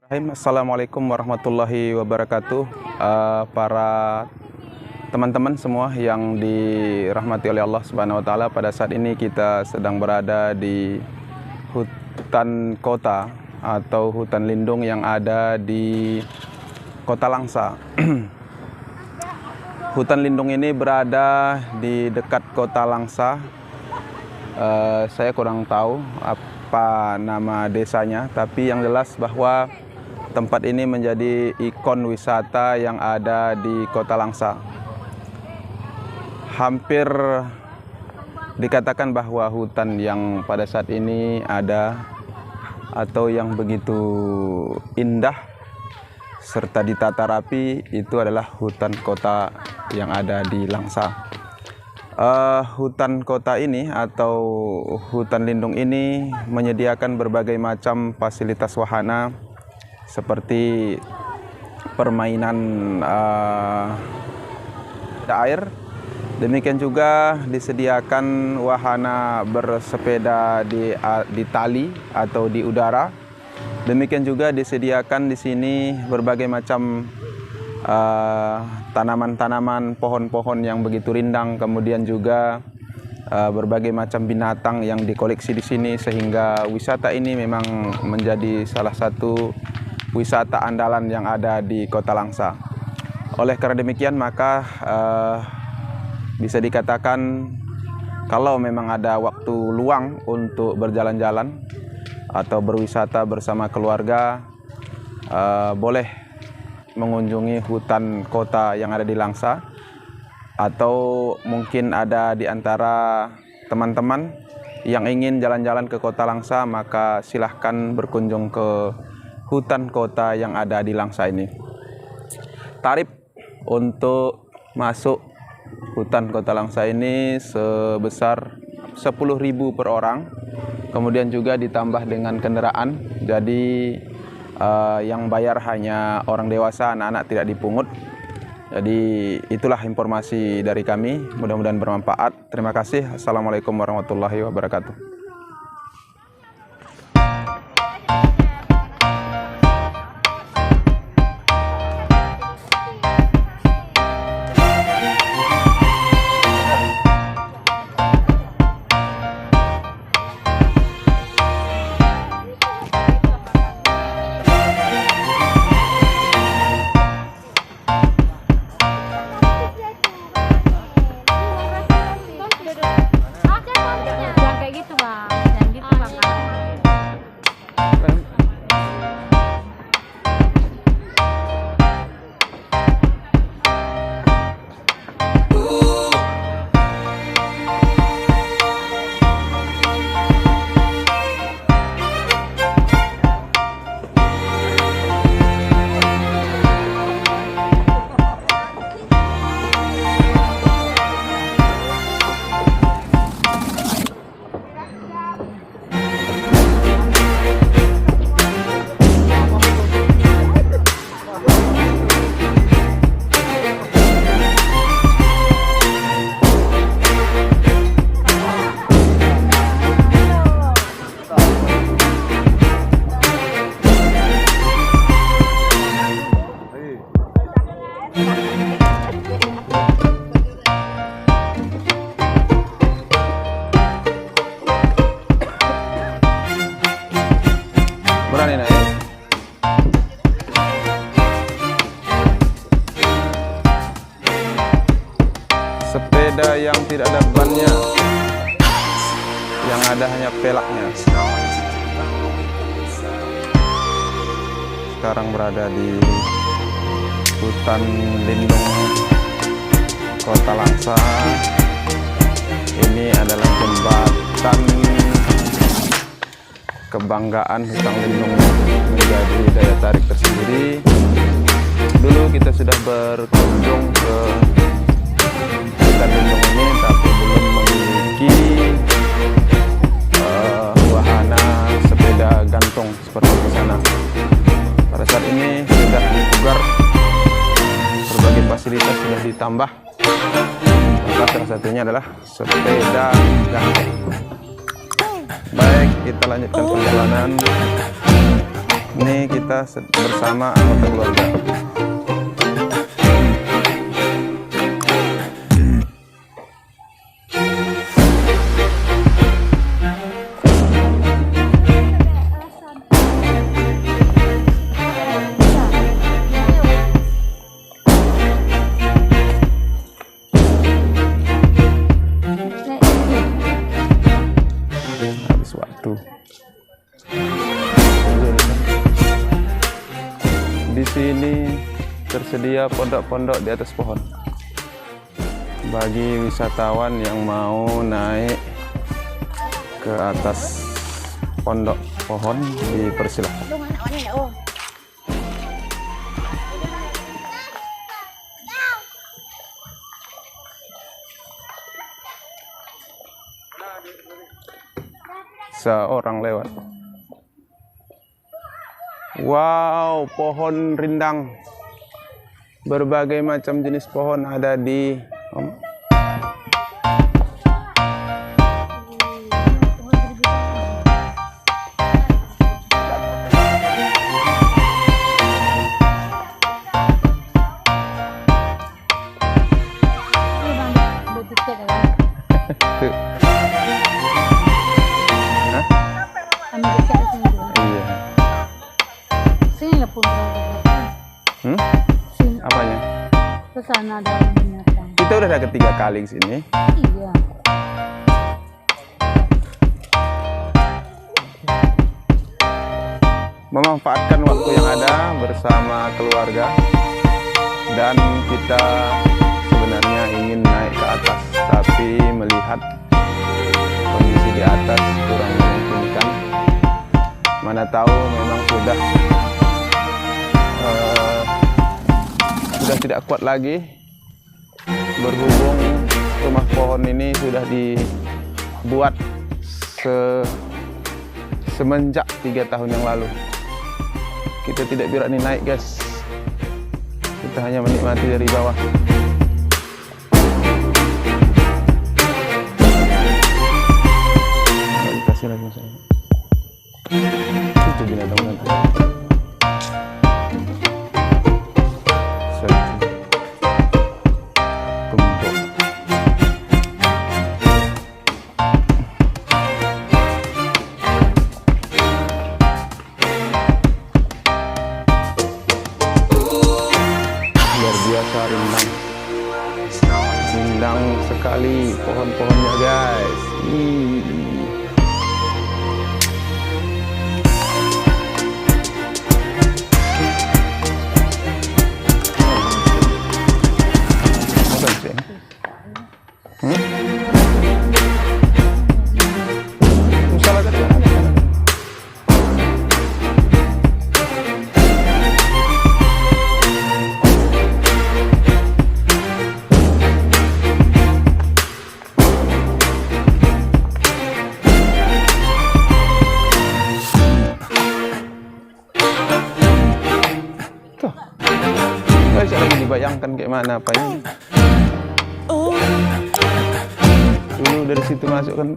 Assalamualaikum warahmatullahi wabarakatuh. Para teman-teman semua yang dirahmati oleh Allah Subhanahu wa taala, pada saat ini kita sedang berada di hutan kota atau hutan lindung yang ada di Kota Langsa. Hutan lindung ini berada di dekat Kota Langsa. Saya kurang tahu apa nama desanya, tapi yang jelas bahwa tempat ini menjadi ikon wisata yang ada di Kota Langsa. Hampir dikatakan bahwa hutan yang pada saat ini ada atau yang begitu indah serta ditata rapi itu adalah hutan kota yang ada di Langsa. Hutan kota ini atau hutan lindung ini menyediakan berbagai macam fasilitas wahana seperti permainan air. Demikian juga disediakan wahana bersepeda di tali atau di udara. Demikian juga disediakan di sini berbagai macam tanaman-tanaman, pohon-pohon yang begitu rindang, kemudian juga berbagai macam binatang yang dikoleksi di sini, sehingga wisata ini memang menjadi salah satu wisata andalan yang ada di Kota Langsa. Oleh karena demikian, maka bisa dikatakan kalau memang ada waktu luang untuk berjalan-jalan atau berwisata bersama keluarga, boleh mengunjungi hutan kota yang ada di Langsa. Atau mungkin ada di antara teman-teman yang ingin jalan-jalan ke Kota Langsa, maka silahkan berkunjung ke hutan kota yang ada di Langsa ini. Tarif untuk masuk hutan Kota Langsa ini sebesar 10.000 per orang. Kemudian juga ditambah dengan kendaraan. Jadi yang bayar hanya orang dewasa, anak-anak tidak dipungut. Jadi itulah informasi dari kami, mudah-mudahan bermanfaat. Terima kasih. Assalamualaikum warahmatullahi wabarakatuh. Jangan kayak gitu bang, jangan gitu bang. Berani naik. Sepeda yang tidak ada bannya, yang ada hanya pelaknya. Sekarang berada di hutan lindung Kota Langsa. Ini adalah jembatan kebanggaan hutan lindung, menjadi daya tarik tersendiri. Dulu kita sudah berkunjung ke hutan lindung ini, tapi belum memiliki wahana sepeda gantung seperti di sana. Pada saat ini sudah dipugar, berbagai fasilitas sudah ditambah. Maka salah satunya adalah sepeda gantung. Baik, kita lanjutkan perjalanan. Ini kita bersama anggota keluarga. Habis waktu. Di sini tersedia pondok-pondok di atas pohon bagi wisatawan yang mau naik ke atas pondok pohon, dipersilahkan. Seorang lewat. Wow, pohon rindang. Berbagai macam jenis pohon ada di apanya? Kesana ada binatang. Kita udah ada ketiga kali di sini. Iya. Memanfaatkan waktu yang ada bersama keluarga, dan kita sebenarnya ingin naik ke atas, tapi melihat kondisi di atas kurang memungkinkan. Mana tahu memang sudah tidak kuat lagi, berhubung rumah pohon ini sudah dibuat semenjak 3 tahun yang lalu. Kita tidak berani naik, guys. Kita hanya menikmati dari bawah. Kasih lagi saya. Itu binatang-binatang. Rindang sekali pohon-pohonnya, guys. Dibayangkan kayak mana apanya. Dulu dari situ masuk kan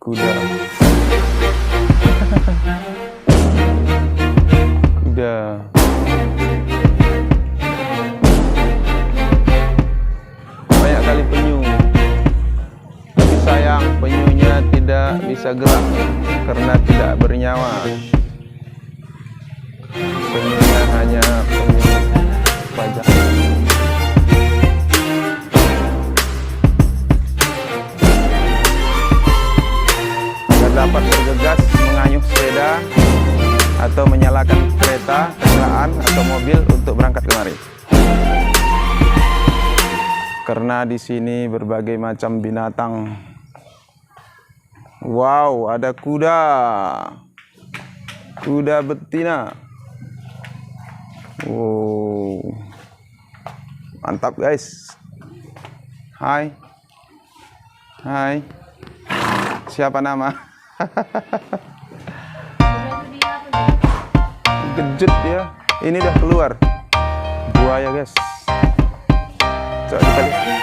kuda. Kuda. Banyak kali penyu. Tapi sayang penyunya tidak bisa gerak karena tidak bernyawa. Penyunya hanya penyu pajak. Agar dapat bergegas mengayuh sepeda atau menyalakan kereta, kendaraan atau mobil untuk berangkat kemari. Karena di sini berbagai macam binatang. Wow, ada kuda. Kuda betina. Wow. Mantap, guys. Hai. Hai. Siapa nama? Kejut dia. Ini udah keluar. Buaya, guys. Coba kita lihat.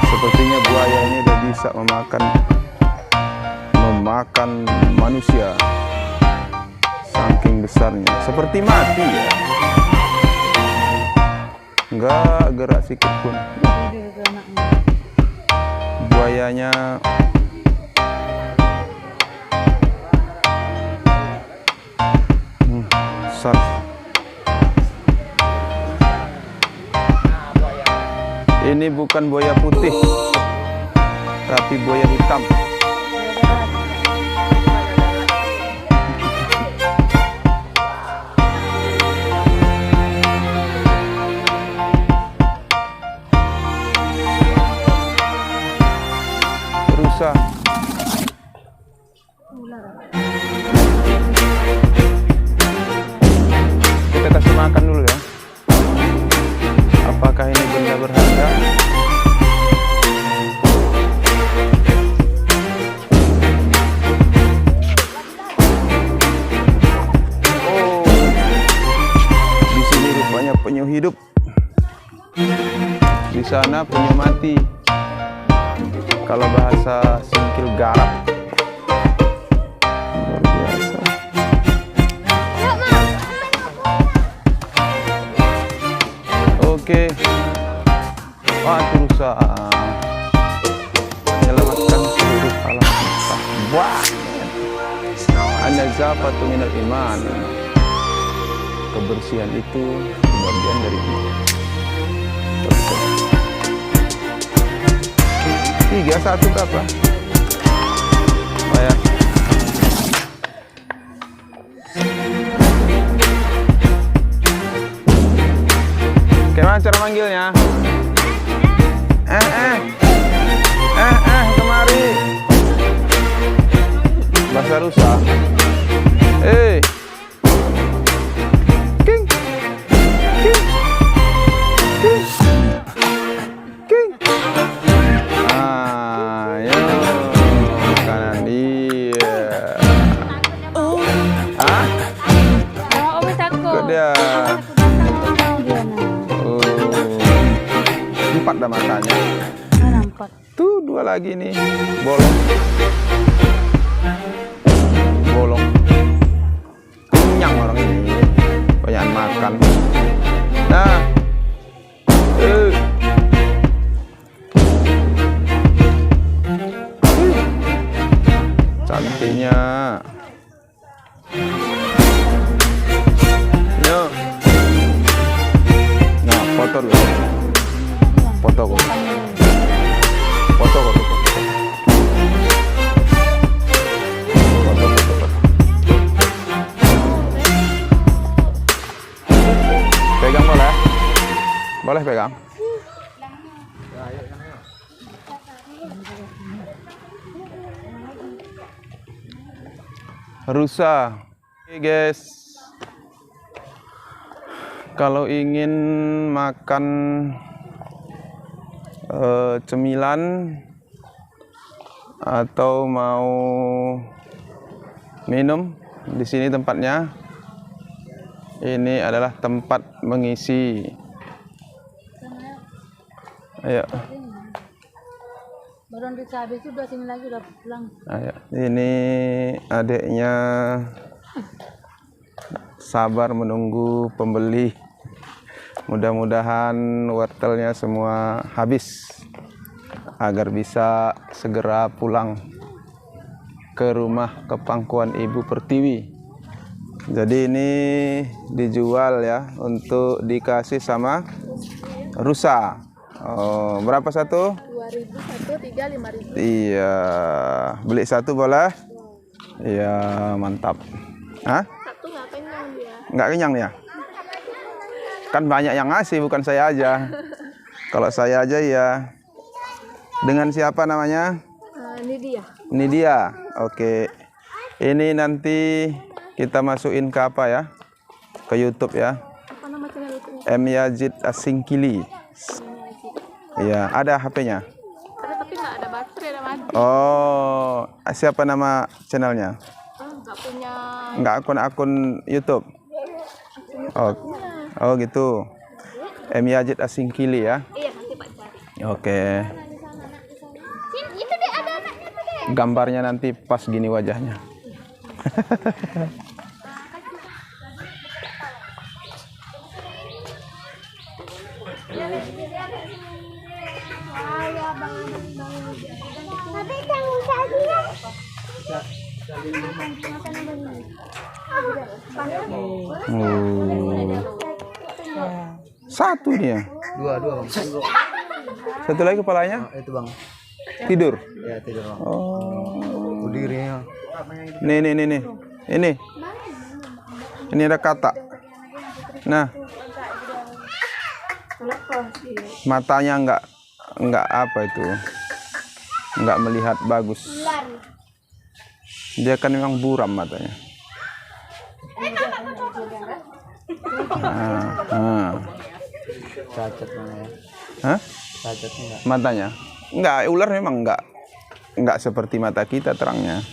Sepertinya buaya ini udah bisa memakan manusia, saking besarnya, seperti mati ya, nggak gerak sedikit pun. Buayanya besar. Ini bukan buaya putih, tapi buaya hitam. Rusa. Kita kasih makan dulu ya. Apakah ini benda berharga? Oh, di sini rupanya penyu hidup, di sana penyu mati. Kalau bahasa Singkil garap. Luar biasa. Oke. Wah, itu rusa. Menyelamatkan seluruh alam semesta. Wah. An-nazafatu minal iman. Kebersihan itu bagian dari iman. 3, 1 berapa? Oh ya. Gimana cara manggilnya? Kemari. Bahasa rusa. King. King. King. King. Ayo, kanan dia. Hah? Oh, Om takut. Kok dia? Oh, 4 dah matanya. Mana 4? Tuh 2 lagi nih, bolong. Bolong. Kenyang orang ini, banyak makan. Nah, cantiknya. Yo. Nah, foto dulu. Foto kok. Foto kok. Pegang boleh? Boleh pegang? Rusa. Oke guys, kalau ingin makan cemilan atau mau minum, di sini tempatnya. Ini adalah tempat mengisi. Ayo. Baru bisa habis itu udah sini lagi udah pulang. Ayo. Ini adiknya sabar menunggu pembeli. Mudah-mudahan wortelnya semua habis agar bisa segera pulang ke rumah ke pangkuan Ibu Pertiwi. Jadi ini dijual ya untuk dikasih sama rusa. Oh, berapa satu? 2.000 satu, 3, 5.000. Iya, beli satu boleh? Iya, mantap. Hah? Satu nggak kenyang dia. Nggak kenyang ya? Kan banyak yang ngasih, bukan saya aja. Kalau saya aja ya. Dengan siapa namanya? Ini dia. Ini dia. Oke. Ini nanti kita masukin ke apa ya? Ke YouTube ya. Apa nama channel itu? M Yazid Asingkili. Iya, ada HP-nya. Ada tapi nggak ada baterai, ada mati. Oh, siapa nama channelnya? Nggak punya. Nggak akun YouTube. Oh, oh gitu. M Yazid Asingkili ya. Iya nanti Pak cari. Oke. Itu dia. gambarnya nanti pas gini wajahnya. Satu dia. Dua bang. Satu lagi kepalanya Itu bang. tidur. Ya tidur bang. Oh. Berdirinya. Nih. Ini ada kata. Nah. Matanya enggak apa itu. Enggak melihat bagus. Dia kan memang buram matanya. Cacat bang ya. Hah? Cacat enggak? Matanya? Enggak, ular memang enggak seperti mata kita terangnya.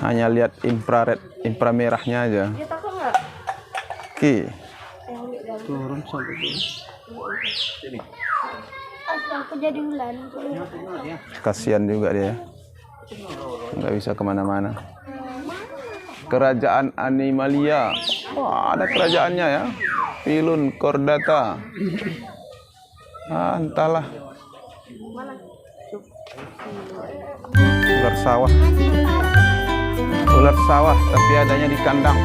Hanya lihat inframerahnya aja. Dia takut nggak? Oke. Turun sampai sini. Aku jadi ular. Kasihan juga dia. Nggak bisa kemana-mana. Kerajaan Animalia. Wah, ada kerajaannya ya. Pilun Chordata. Entahlah. Ular sawah. Ular sawah, tapi adanya di kandang.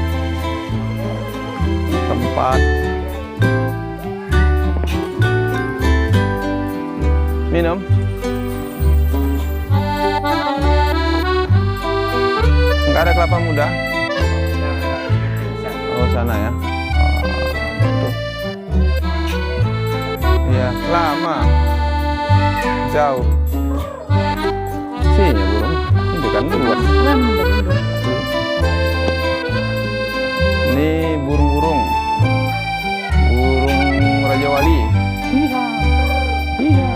Tempat minum. Enggak ada kelapa muda. Oh, sana ya. Tuh. Iya, lama. Jauh. Sini burung. Ini kan luas. Ini burung-burung. Burung Raja Wali. Iya.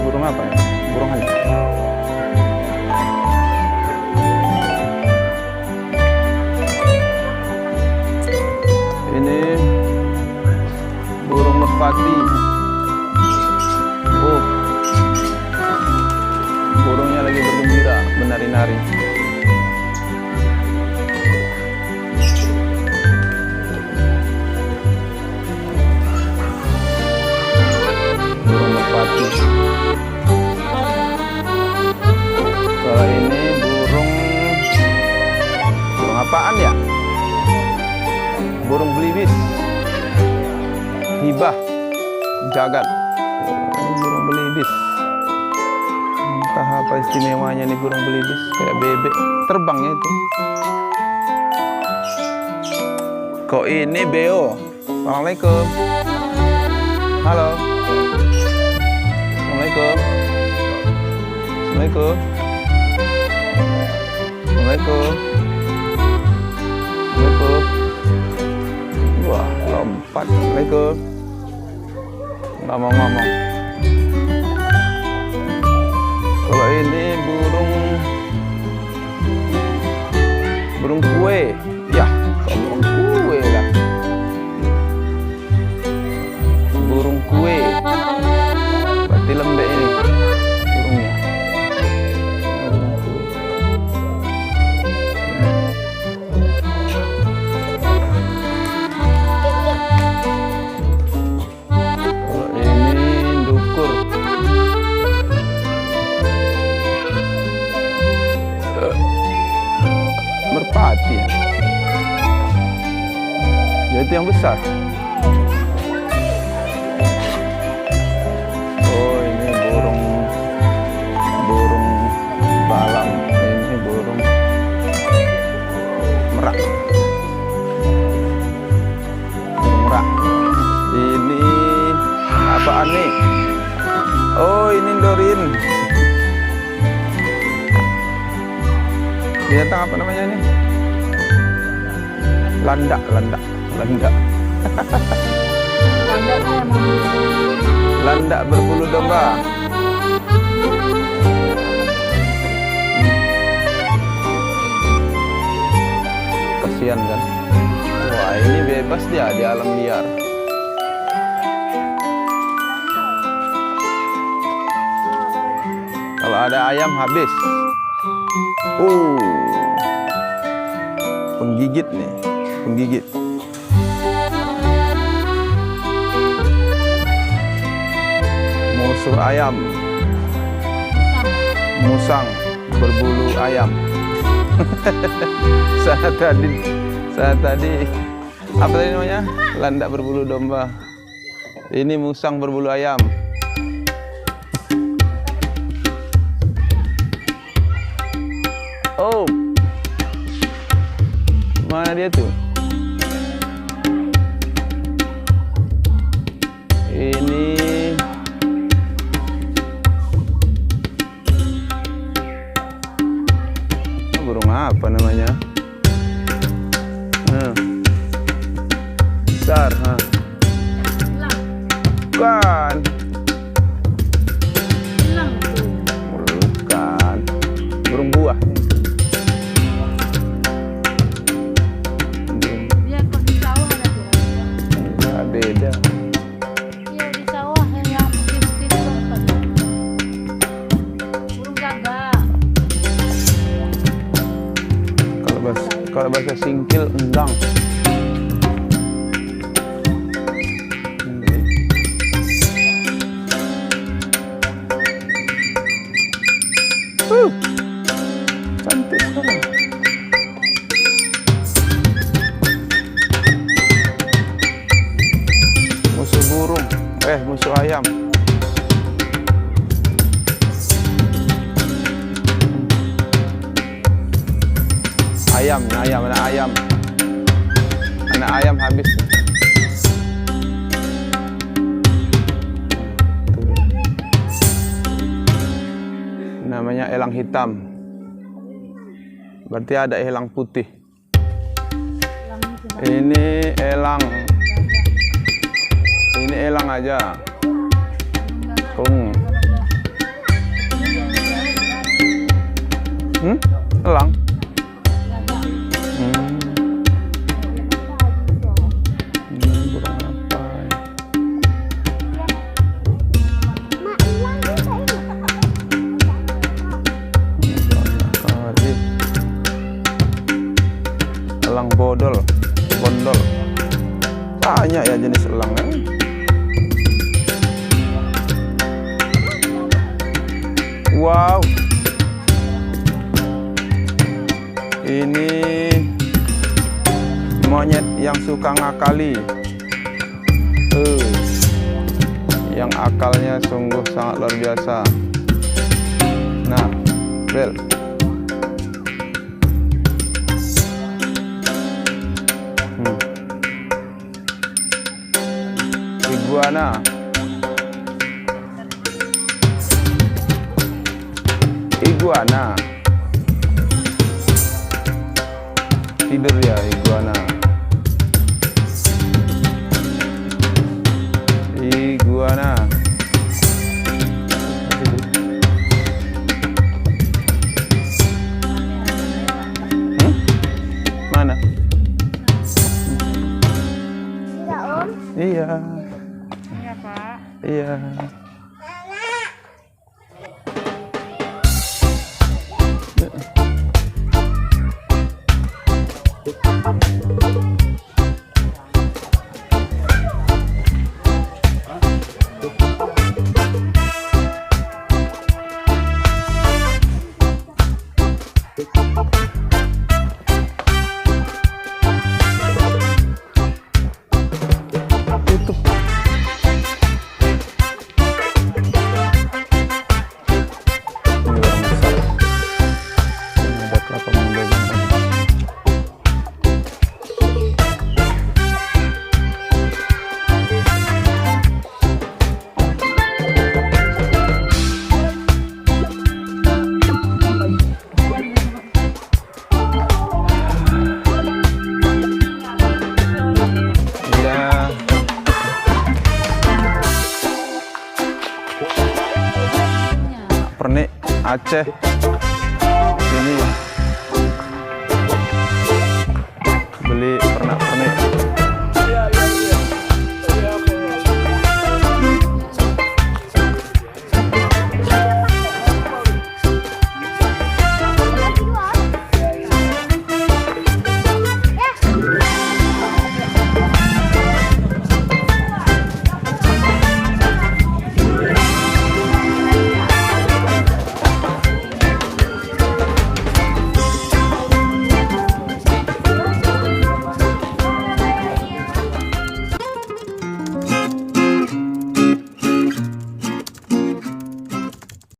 Burung apa ya? Burung hantu. Ini burung merpati. Oh, burungnya lagi bergembira, menari-nari. Burung merpati. Kalau ini burung apaan ya? Burung belibis. Hibah jagat. Ini burung belibis. Entah apa istimewanya nih burung belibis, kayak bebek terbangnya itu. Kok ini beo? Assalamualaikum. Halo. Assalamualaikum. Assalamualaikum. Assalamualaikum. Assalamualaikum. Wah, lompat. Assalamualaikum. Ngomong-ngomong. Kalau ini burung kue. Ya, burung kue lah. Burung kue. Berarti lembek ini burungnya. Kalau ini dukur. Merpati ya. Itu yang besar. Oh, ini burung balam. Ini burung merak. Burung merak. Ini apaan nih? Oh, ini dorin. Binatang apa namanya ini? Landak. Landak berbulu domba. Kasihan kan? Wah, ini bebas dia di alam liar. ada ayam habis. Penggigit nih, penggigit. Musuh ayam. Musang berbulu ayam. Saat tadi apa tadi namanya? Landak berbulu domba. Ini musang berbulu ayam. Oh, mana dia tuh? Ini burung apa namanya? Besar, bukan. Bukan. Burung buah. Dia kok di sawah ada tuh. Enggak, beda. Iya di sawah yang putih-putih itu apa? Burung gagak. Kalau bahasa singkil endang. Cantik sekali. Musuh burung, musuh ayam. Anak ayam habis. Namanya elang hitam. Berarti ada elang putih. Ini elang aja. Elang. Burung apa? Elang bondol. Banyak ya jenis elang. Wow. Ini monyet yang suka ngakali. Yang akalnya sungguh sangat luar biasa. Nah, Bel. Iguana. Tidur ya iguana. Mana? Iya. Iya, Pak. Iya. Pernik Aceh sini beli pernak-pernik